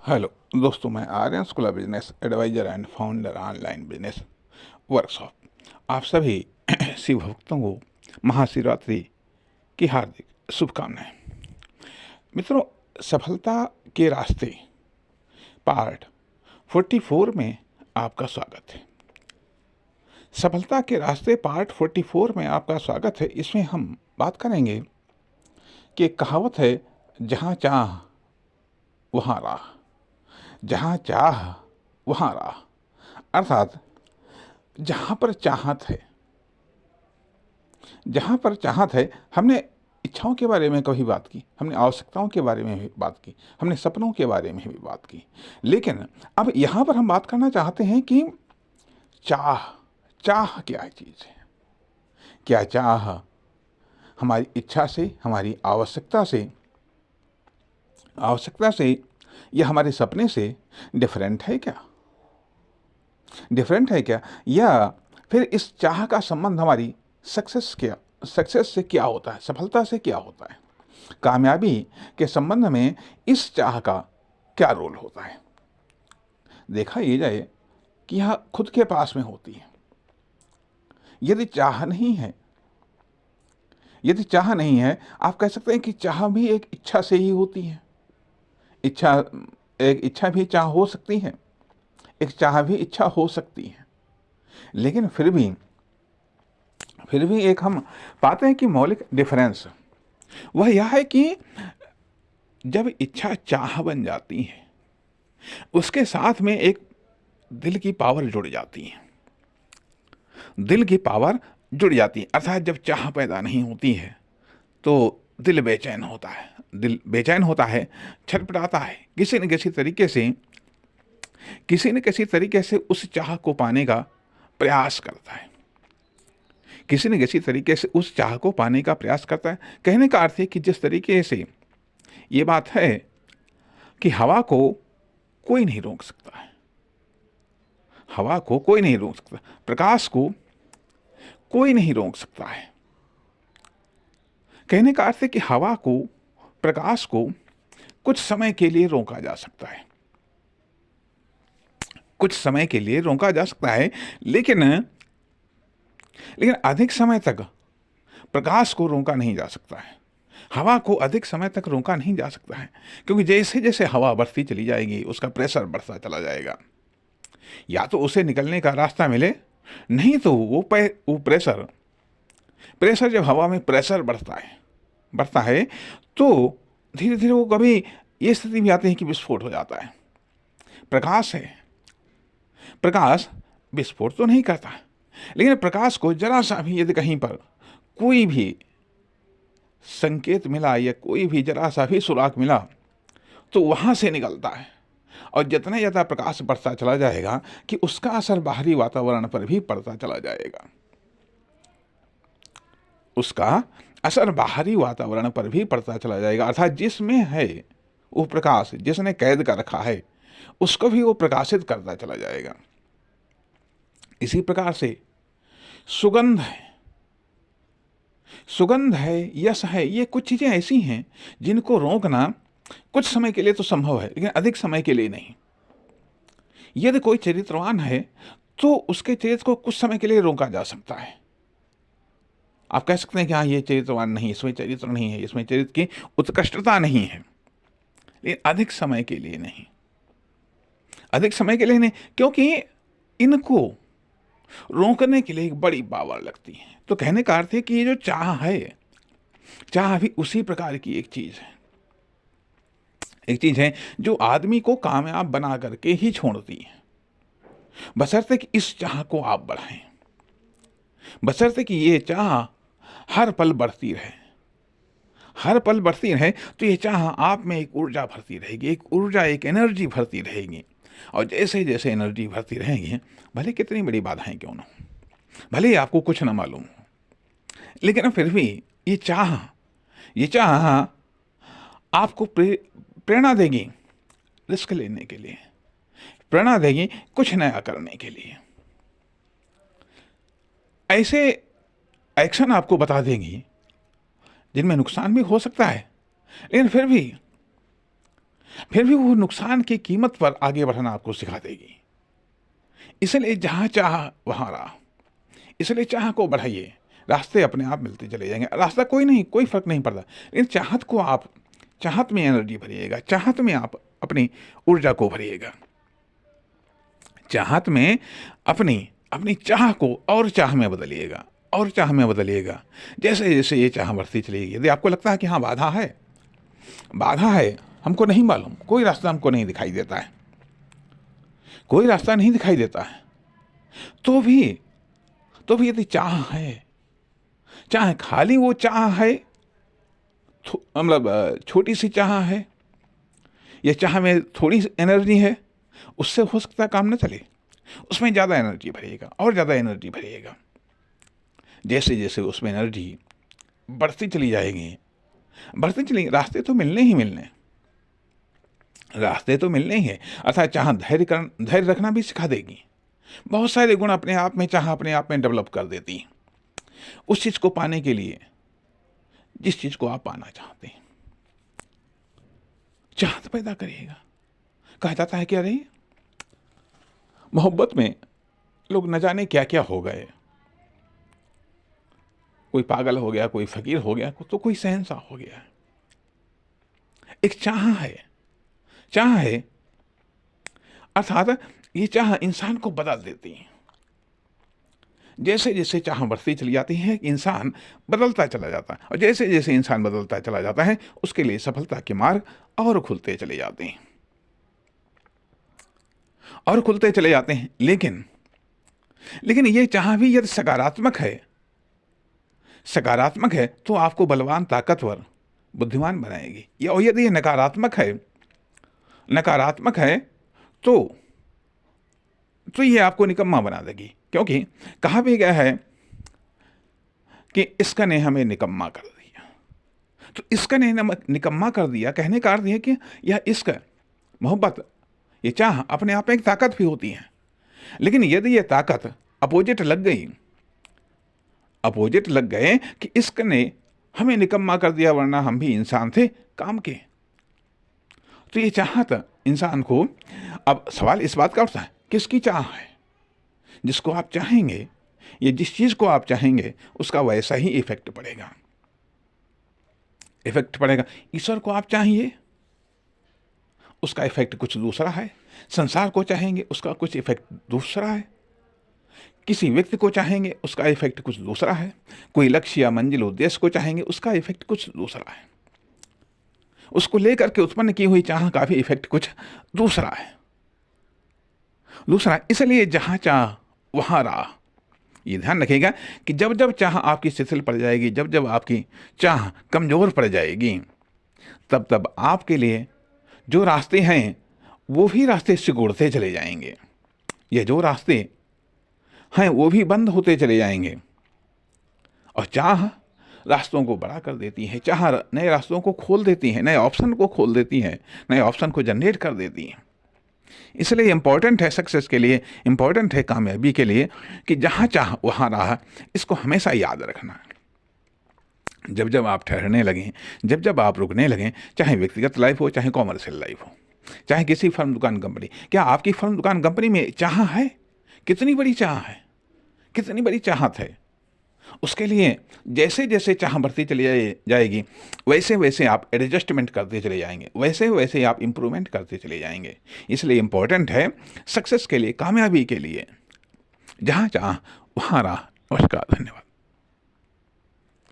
Hello दोस्तों, मैं Aryan school of business advisor and founder online business workshop. आप सभी शिव भक्तों को महाशिवरात्रि की हार्दिक शुभकामनाएं। मित्रों, सफलता के रास्ते पार्ट 44 में आपका स्वागत है। सफलता के रास्ते पार्ट 44 में आपका स्वागत है। इसमें हम बात करेंगे कि एक कहावत है, जहाँ चाह वहाँ राह, जहाँ चाह वहाँ राह। अर्थात जहाँ पर चाहत है, जहाँ पर चाहत है। हमने इच्छाओं के बारे में कभी बात की, हमने आवश्यकताओं के बारे में भी बात की, हमने सपनों के बारे में भी बात की। लेकिन अब यहाँ पर हम बात करना चाहते हैं कि चाह, चाह क्या चीज़ है? क्या चाह हमारी इच्छा से, हमारी आवश्यकता से या हमारे सपने से डिफरेंट है क्या? डिफरेंट है क्या? या फिर इस चाह का संबंध हमारी सक्सेस से क्या होता है, सफलता से क्या होता है, कामयाबी के संबंध में इस चाह का क्या रोल होता है? देखा ये जाए कि यह खुद के पास में होती है। यदि चाह नहीं है, यदि चाह नहीं है, आप कह सकते हैं कि चाह भी एक इच्छा से ही होती है। इच्छा, एक इच्छा भी चाह हो सकती है, एक चाह भी इच्छा हो सकती है। लेकिन फिर भी एक हम पाते हैं कि मौलिक डिफरेंस वह यह है कि जब इच्छा चाह बन जाती है, उसके साथ में एक दिल की पावर जुड़ जाती है। दिल की पावर जुड़ जाती है, अर्थात जब चाह पैदा नहीं होती है तो दिल बेचैन होता है। दिल बेचैन होता है, छटपटाता है, किसी न किसी तरीके से उस चाह को पाने का प्रयास करता है। किसी न किसी तरीके से उस चाह को पाने का प्रयास करता है। कहने का अर्थ है कि जिस तरीके से ये बात है कि हवा को कोई नहीं रोक सकता है, हवा को कोई नहीं रोक सकता, प्रकाश को कोई नहीं रोक सकता है। कहने का अर्थ है कि हवा को, प्रकाश को कुछ समय के लिए रोका जा सकता है, कुछ समय के लिए रोका जा सकता है। लेकिन लेकिन अधिक समय तक प्रकाश को रोका नहीं जा सकता है, हवा को अधिक समय तक रोका नहीं जा सकता है। क्योंकि जैसे जैसे हवा बढ़ती चली जाएगी, उसका प्रेशर बढ़ता चला जाएगा। या तो उसे निकलने का रास्ता मिले, नहीं तो वो प्रेशर प्रेशर जब हवा में प्रेशर बढ़ता है तो धीरे धीरे वो कभी ये स्थिति भी आती है कि विस्फोट हो जाता है। प्रकाश है, प्रकाश विस्फोट तो नहीं करता, लेकिन प्रकाश को जरा सा भी यदि कहीं पर कोई भी संकेत मिला या कोई भी जरा सा भी सुराग मिला तो वहां से निकलता है। और जितना ज़्यादा प्रकाश बढ़ता चला जाएगा कि उसका असर बाहरी वातावरण पर भी पड़ता चला जाएगा, उसका असर बाहरी वातावरण पर भी पड़ता चला जाएगा। अर्थात जिसमें है वो प्रकाश, जिसने कैद कर रखा है, उसको भी वो प्रकाशित करता चला जाएगा। इसी प्रकार से सुगंध है, यश है, ये कुछ चीजें ऐसी हैं जिनको रोकना कुछ समय के लिए तो संभव है, लेकिन अधिक समय के लिए नहीं। यदि कोई चरित्रवान है तो उसके चरित्र को कुछ समय के लिए रोका जा सकता है। आप कह सकते हैं कि हाँ, ये चरित्रवान नहीं, इसमें चरित्र नहीं है, इसमें चरित्र की उत्कृष्टता नहीं है, लेकिन अधिक समय के लिए नहीं, अधिक समय के लिए नहीं, क्योंकि इनको रोकने के लिए एक बड़ी पावर लगती है। तो कहने का अर्थ है कि ये जो चाह है, चाह भी उसी प्रकार की एक चीज है, एक चीज है जो आदमी को कामयाब बना करके ही छोड़ती है, बशर्ते कि इस चाह को आप बढ़ाएं, बशर्ते कि ये चाह हर पल बढ़ती रहे, हर पल बढ़ती रहे। तो ये चाह आप में एक ऊर्जा भरती रहेगी, एक एनर्जी भरती रहेगी। और जैसे जैसे एनर्जी भरती रहेगी, भले कितनी बड़ी बाधाएं क्यों ना हो, भले ही आपको कुछ ना मालूम हो, लेकिन फिर भी ये चाह आपको प्रेरणा देगी रिस्क लेने के लिए, प्रेरणा देगी कुछ नया करने के लिए। ऐसे एक्शन आपको बता देगी जिनमें नुकसान भी हो सकता है, लेकिन फिर भी फिर भी वो नुकसान की कीमत पर आगे बढ़ना आपको सिखा देगी। इसलिए जहाँ चाह वहाँ राह, इसलिए चाह को बढ़ाइए, रास्ते अपने आप मिलते चले जाएंगे। रास्ता कोई नहीं, कोई फर्क नहीं पड़ता, लेकिन चाहत को आप, चाहत में एनर्जी भरिएगा, चाहत में आप अपनी ऊर्जा को भरिएगा, चाहत में अपनी अपनी चाह को और चाह में बदलिएगा, और चाह में बदलिएगा। जैसे जैसे ये चाह बढ़ती चलेगी, यदि आपको लगता है कि हाँ बाधा है, बाधा है, हमको नहीं मालूम, कोई रास्ता हमको नहीं दिखाई देता है, कोई रास्ता नहीं दिखाई देता है, तो भी यदि चाह है, चाहे खाली वो चाह है, मतलब छोटी सी चाह है, या चाह में थोड़ी एनर्जी है, उससे हो सकता है काम न चले, उसमें ज़्यादा एनर्जी भरिएगा और ज़्यादा एनर्जी भरिएगा। जैसे जैसे उसमें एनर्जी बढ़ती चली जाएगी, बढ़ती चली, रास्ते तो मिलने ही मिलने, रास्ते तो मिलने ही है। अर्थात चाह धैर्य रखना भी सिखा देगी। बहुत सारे गुण अपने आप में चाह अपने आप में डेवलप कर देती है, उस चीज़ को पाने के लिए जिस चीज़ को आप पाना चाहते हैं। चाहत पैदा करिएगा। कहा जाता है कि अरे मोहब्बत में लोग न जाने क्या क्या हो गए, कोई पागल हो गया, कोई फकीर हो गया, तो कोई शहंशाह हो गया। एक चाह है, चाह है, अर्थात ये चाह इंसान को बदल देती है। जैसे जैसे चाह बढ़ती चली जाती है, इंसान बदलता चला जाता है, और जैसे जैसे इंसान बदलता चला जाता है, उसके लिए सफलता के मार्ग और खुलते चले जाते हैं, और खुलते चले जाते हैं। लेकिन ये चाह भी यदि सकारात्मक है, सकारात्मक है तो आपको बलवान, ताकतवर, बुद्धिमान बनाएगी। और यदि ये नकारात्मक है, नकारात्मक है तो ये आपको निकम्मा बना देगी। क्योंकि कहा भी गया है कि इसका ने हमें निकम्मा कर दिया, तो इसका ने निकम्मा कर दिया, कहने का अर्थ है कि यह इश्क, मोहब्बत, ये चाह अपने आप में एक ताकत भी होती है। लेकिन यदि ये ताकत अपोजिट लग गई, अपोजिट लग गए कि इश्क ने हमें निकम्मा कर दिया, वरना हम भी इंसान थे काम के, तो ये चाहत इंसान को, अब सवाल इस बात का उठता है किसकी चाह है। जिसको आप चाहेंगे, ये जिस चीज़ को आप चाहेंगे, उसका वैसा ही इफेक्ट पड़ेगा, इफेक्ट पड़ेगा। ईश्वर को आप चाहिए, उसका इफेक्ट कुछ दूसरा है। संसार को चाहेंगे, उसका कुछ इफेक्ट दूसरा है। किसी व्यक्ति को चाहेंगे, उसका इफेक्ट कुछ दूसरा है। कोई लक्ष्य या मंजिल, उद्देश्य को चाहेंगे, उसका इफेक्ट कुछ दूसरा है। उसको लेकर के उत्पन्न की हुई चाह का भी इफेक्ट कुछ दूसरा है, दूसरा। इसलिए जहाँ चाह वहाँ राह। ये ध्यान रखिएगा कि जब जब चाह आपकी शिथिल पड़ जाएगी, जब जब आपकी चाह कमज़ोर पड़ जाएगी, तब तब आपके लिए जो रास्ते हैं वो भी रास्ते सिकुड़ते चले जाएंगे, ये जो रास्ते हैं वो भी बंद होते चले जाएंगे। और चाह रास्तों को बड़ा कर देती है, चाह नए रास्तों को खोल देती है, नए ऑप्शन को खोल देती है, नए ऑप्शन को जनरेट कर देती है। इसलिए इम्पॉर्टेंट है सक्सेस के लिए, इम्पॉर्टेंट है कामयाबी के लिए कि जहाँ चाह वहाँ राह। इसको हमेशा याद रखना। जब जब आप ठहरने लगें, जब जब आप रुकने लगें, चाहे व्यक्तिगत लाइफ हो, चाहे कॉमर्शियल लाइफ हो, चाहे किसी फर्म, दुकान, कंपनी, क्या आपकी फर्म, दुकान, कंपनी में चाह है? कितनी बड़ी चाह है, कितनी बड़ी चाहत है? उसके लिए जैसे जैसे चाह बढ़ती चली जाएगी, वैसे वैसे आप एडजस्टमेंट करते चले जाएंगे, वैसे वैसे आप इम्प्रूवमेंट करते चले जाएंगे। इसलिए इम्पोर्टेंट है सक्सेस के लिए, कामयाबी के लिए, जहाँ चाह वहाँ राह। नमस्कार, धन्यवाद।